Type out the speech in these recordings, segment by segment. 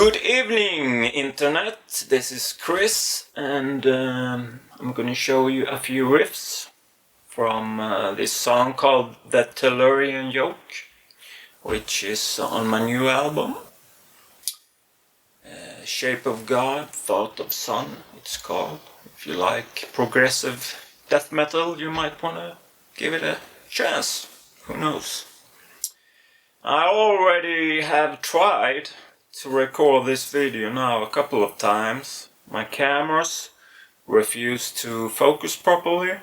Good evening, Internet. This is Chris, and I'm gonna show you a few riffs from this song called The Tellurian Yoke, which is on my new album. Shape of God, Thought of Sun, it's called. If you like progressive death metal, you might wanna give it a chance. Who knows? I already have tried to record this video now a couple of times. My cameras refuse to focus properly.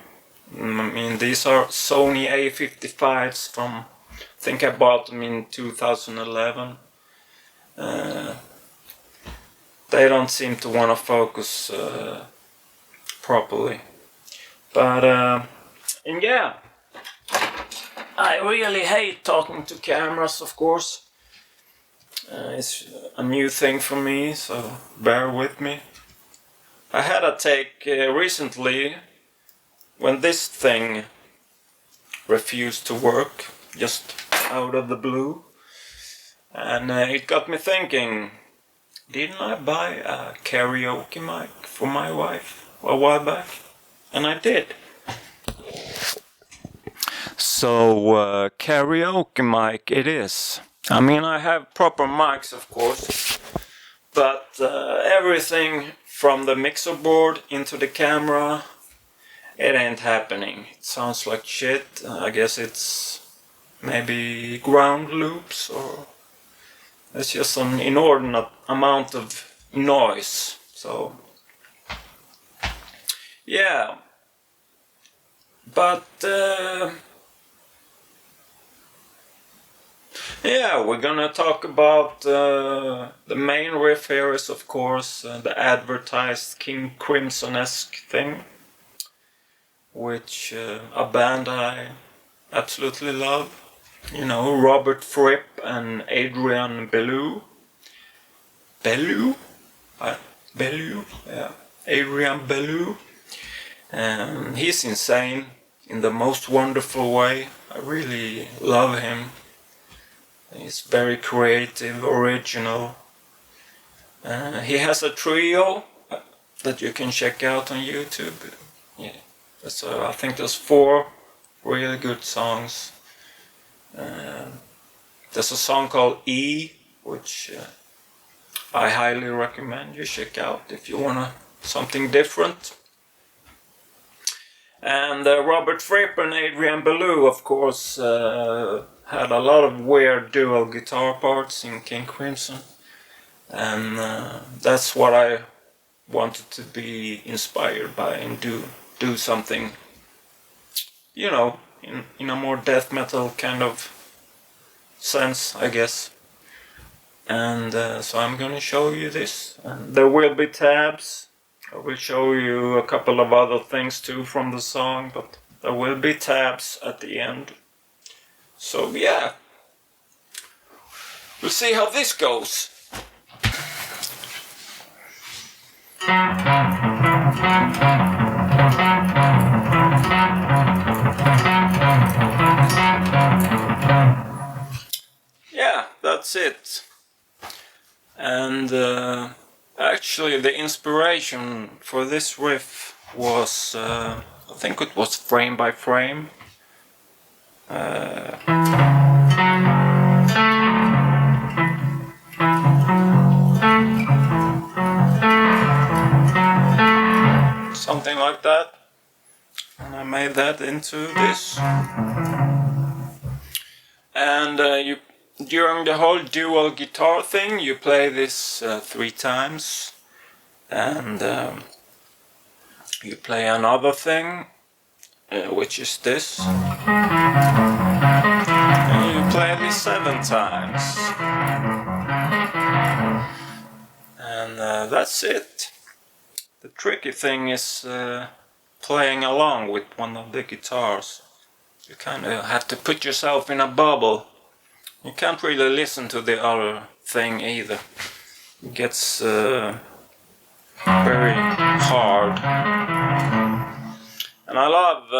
I mean, these are Sony A55s from, I think I bought them in 2011. They don't seem to want to focus properly. But, and yeah, I really hate talking to cameras, of course. It's a new thing for me, so bear with me. I had a take recently when this thing refused to work, just out of the blue. And it got me thinking, didn't I buy a karaoke mic for my wife a while back? And I did. So karaoke mic it is. I mean, I have proper mics, of course, but everything from the mixer board into the camera, it ain't happening. It sounds like shit. I guess it's maybe ground loops, or it's just an inordinate amount of noise. So, yeah. But, yeah, we're gonna talk about the main riff here is, of course, the advertised Kingcrimson-esque thing, which a band I absolutely love. You know, Robert Fripp and Adrian Belew. Belew? Belew? Yeah. Adrian Belew. He's insane in the most wonderful way. I really love him. He's very creative, original. He has a trio that you can check out on YouTube. Yeah, so I think there's 4 really good songs. There's a song called E, which I highly recommend you check out if you want something different. And Robert Fripp and Adrian Belew, of course, had a lot of weird dual guitar parts in Kingcrimson, and that's what I wanted to be inspired by and do something, you know, in a more death metal kind of sense, I guess. And so I'm gonna show you this, and there will be tabs. I will show you a couple of other things too from the song, but there will be tabs at the end. So yeah, we'll see how this goes. Yeah, that's it. And actually the inspiration for this riff was, I think it was Frame by Frame. Something like that, and I made that into this. And during the whole dual guitar thing, you play this 3 times, and you play another thing, which is this, and you play this 7 times, and that's it. The tricky thing is playing along with one of the guitars. You kind of have to put yourself in a bubble. You can't really listen to the other thing either. It gets very hard. And I love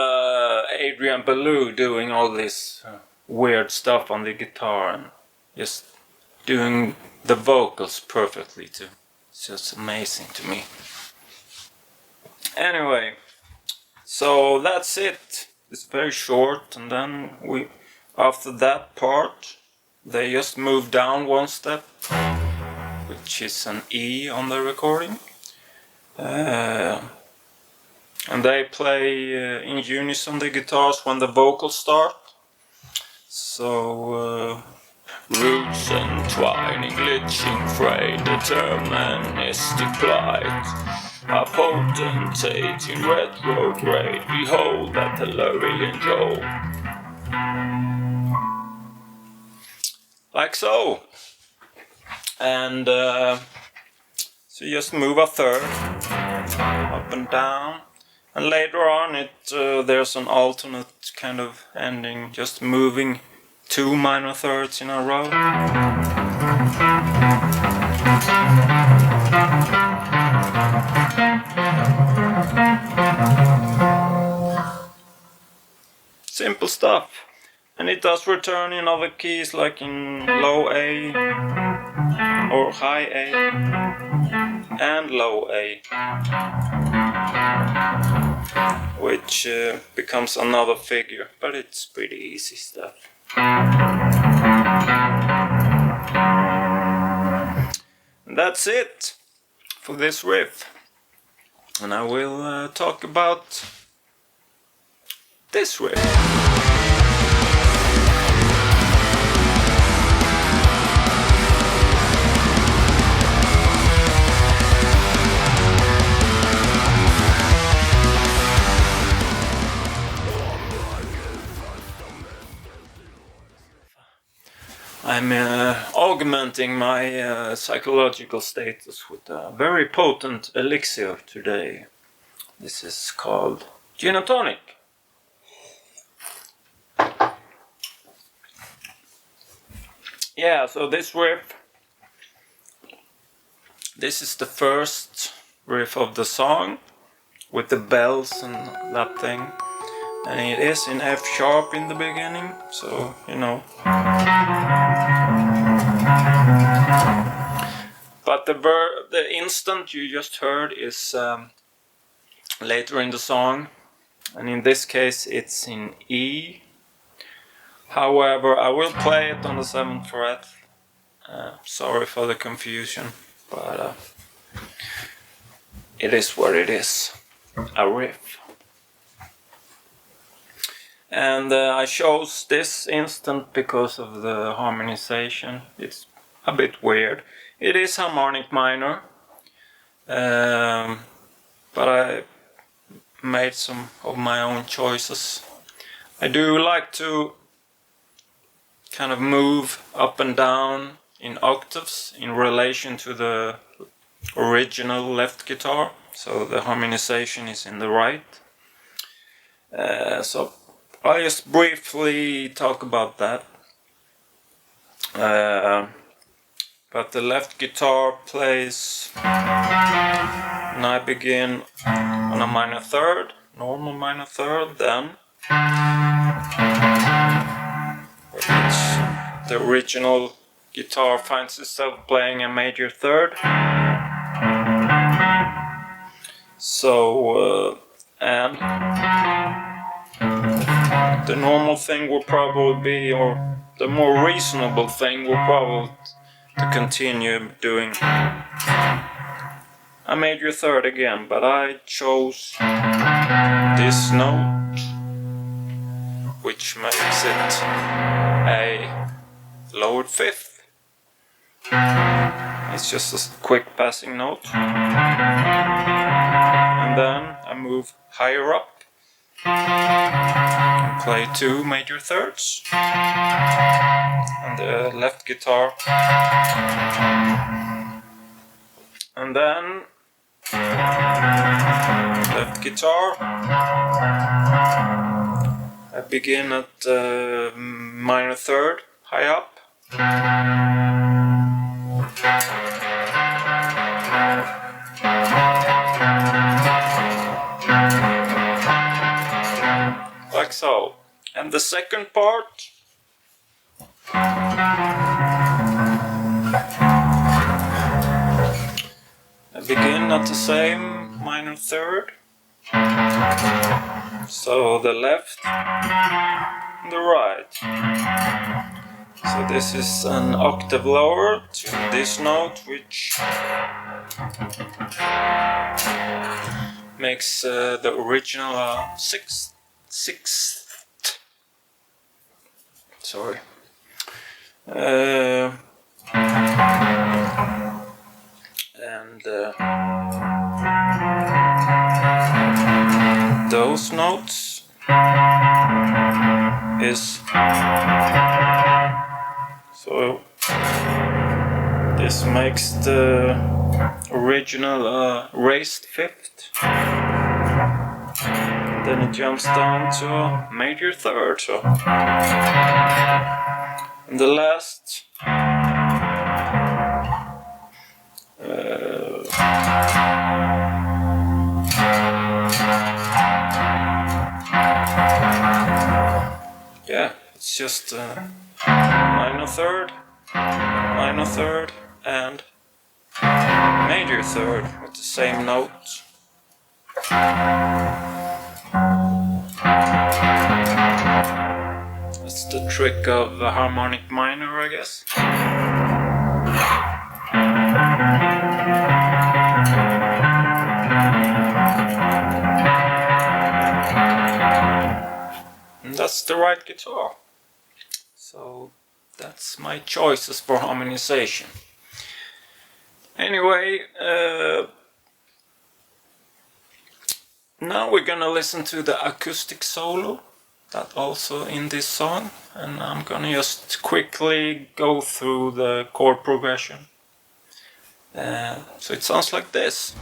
Adrian Belew doing all this weird stuff on the guitar and just doing the vocals perfectly too. It's just amazing to me. Anyway, so that's it. It's very short, and then after that part, they just move down one step, which is an E on the recording. And they play in unison the guitars when the vocals start. So roots entwining, glitching, frayed, deterministic plight, a potentate in retrograde, behold that Tellurian Yoke. Like so. And so you just move a third up and down, and later on there's an alternate kind of ending, just moving 2 minor thirds in a row. Simple stuff. And it does return in other keys, like in low A or high A and low A, which becomes another figure, but it's pretty easy stuff. And that's it for this riff, and I will talk about this riff. I'm augmenting my psychological status with a very potent elixir today. This is called gin and tonic. Yeah, so this riff, this is the first riff of the song with the bells and that thing. And it is in F sharp in the beginning, so you know. But the instant you just heard is later in the song, and in this case it's in E. However, I will play it on the 7th fret. Sorry for the confusion, but it is what it is. A riff. And I chose this instant because of the harmonization. It's a bit weird. It is harmonic minor, but I made some of my own choices. I do like to kind of move up and down in octaves in relation to the original left guitar, so the harmonization is in the right. So I'll just briefly talk about that. But the left guitar plays, and I begin on a minor third, normal minor third, then the original guitar finds itself playing a major third. So, and the normal thing will probably be, or the more reasonable thing will probably to continue doing a major third again, but I chose this note, which makes it a lowered fifth. It's just a quick passing note, and then I move higher up and play 2 major thirds, and the left guitar, and then left guitar, I begin at minor third, high up, like so. And the second part not the same minor third. So the left, the right. So this is an octave lower to this note, which makes the original sixth. Sorry. And those notes is so this makes the original raised fifth. Then it jumps down to a major third. So and the last yeah, it's just minor third, and major third with the same note. That's the trick of the harmonic minor, I guess. And that's the right guitar. So that's my choices for harmonization. Anyway, now we're gonna listen to the acoustic solo that also in this song, and I'm gonna just quickly go through the chord progression. So it sounds like this.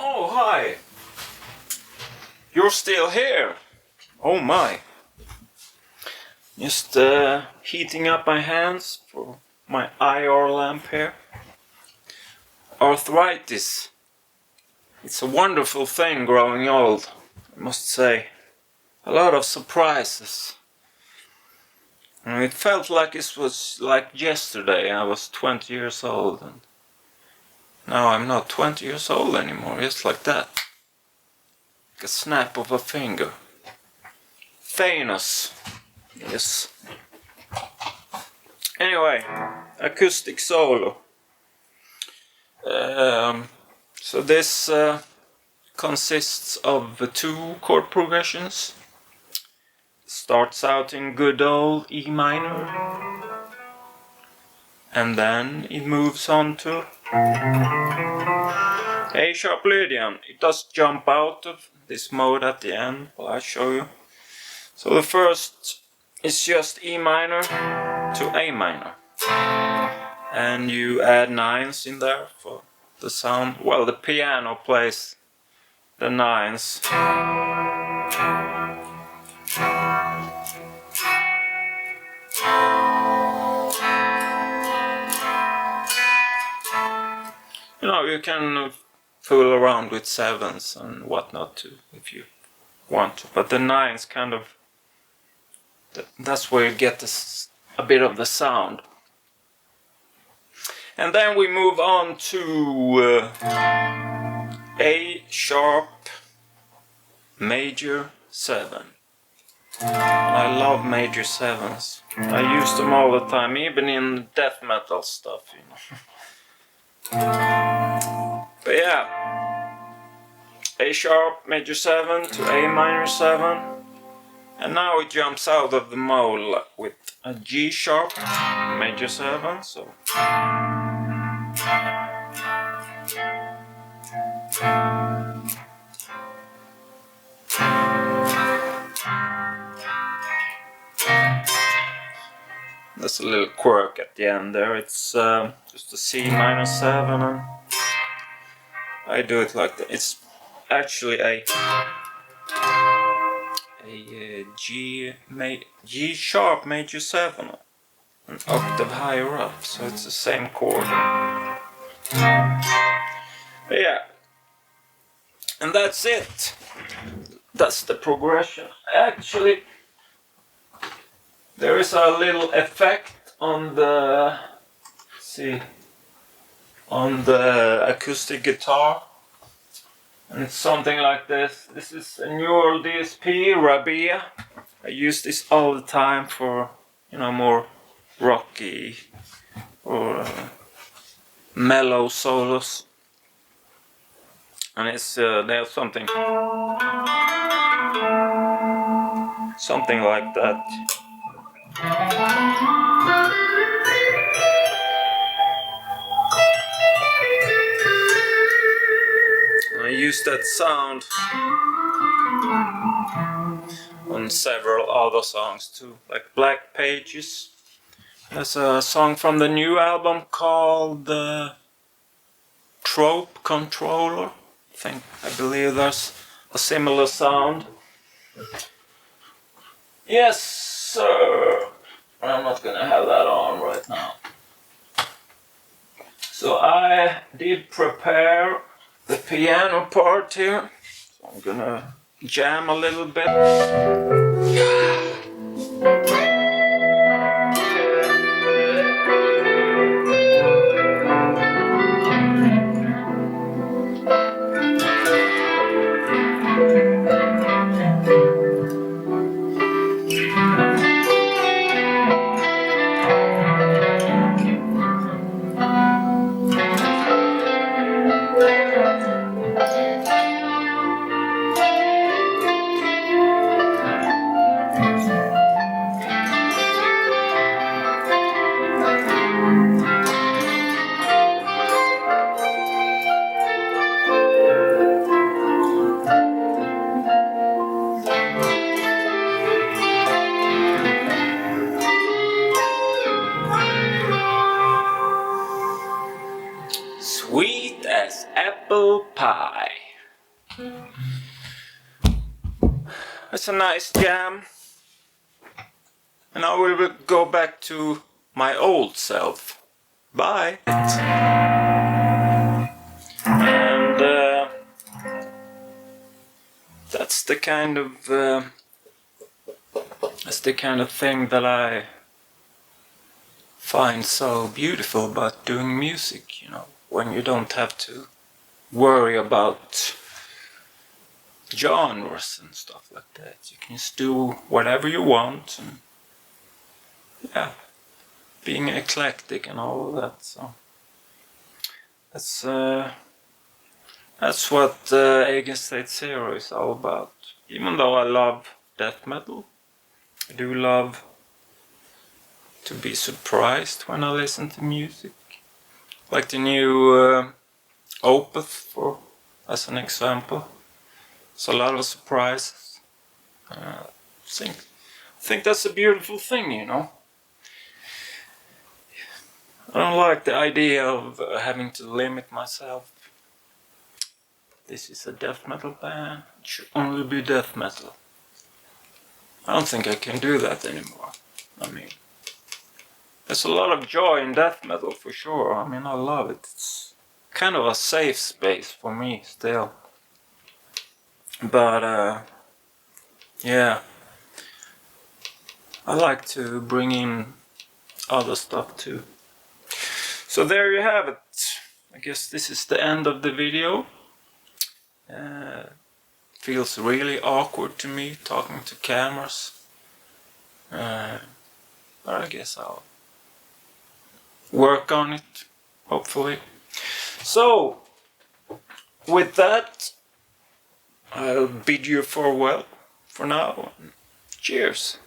Oh, hi! You're still here! Oh my! Just heating up my hands for my IR lamp here. Arthritis. It's a wonderful thing growing old, I must say. A lot of surprises. And it felt like it was like yesterday. I was 20 years old, and now I'm not 20 years old anymore, just like that. Like a snap of a finger. Famous. Yes. Anyway, acoustic solo. So this consists of two chord progressions. Starts out in good old E minor, and then it moves on to A sharp Lydian. It does jump out of this mode at the end, well, I'll show you. So the first is just E minor to A minor, and you add nines in there for the sound. Well, the piano plays the nines. You know, you can fool around with sevens and whatnot too, if you want to. But the nines kind of, that's where you get this, a bit of the sound. And then we move on to A sharp major 7. I love major 7s. I use them all the time, even in death metal stuff, you know. But yeah, A sharp major 7 to A minor 7, and now it jumps out of the mode with a G sharp major 7. So There's a little quirk at the end there. It's just a C minor 7, and I do it like that. It's actually a G sharp major 7, an octave higher up, so it's the same chord. But yeah, and that's it. That's the progression. Actually, there is a little effect on the, on the acoustic guitar, and it's something like this. This is a Neural DSP Rabea. I use this all the time for, you know, more rocky or mellow solos, and it's there's something like that. I use that sound on several other songs too, like Black Pages. There's a song from the new album called Trope Controller. I believe there's a similar sound. Yes, sir. I'm not gonna have that on right now. So I did prepare the piano part here. So I'm gonna jam a little bit. Sweet as apple pie. It's a nice jam. And now we will go back to my old self. Bye. And that's the kind of thing that I find so beautiful about doing music, you know, when you don't have to worry about genres and stuff like that. You can just do whatever you want, and yeah, being eclectic and all of that. So that's what Egen State Zero is all about. Even though I love death metal, I do love to be surprised when I listen to music. Like the new Opeth, as an example. It's a lot of surprises. I think that's a beautiful thing, you know. I don't like the idea of having to limit myself. This is a death metal band. It should only be death metal. I don't think I can do that anymore. I mean, there's a lot of joy in death metal for sure. I mean, I love it. It's kind of a safe space for me still. But yeah, I like to bring in other stuff too. So there you have it. I guess this is the end of the video. Feels really awkward to me talking to cameras. But I guess I'll work on it, hopefully. So, with that, I'll bid you farewell for now. Cheers!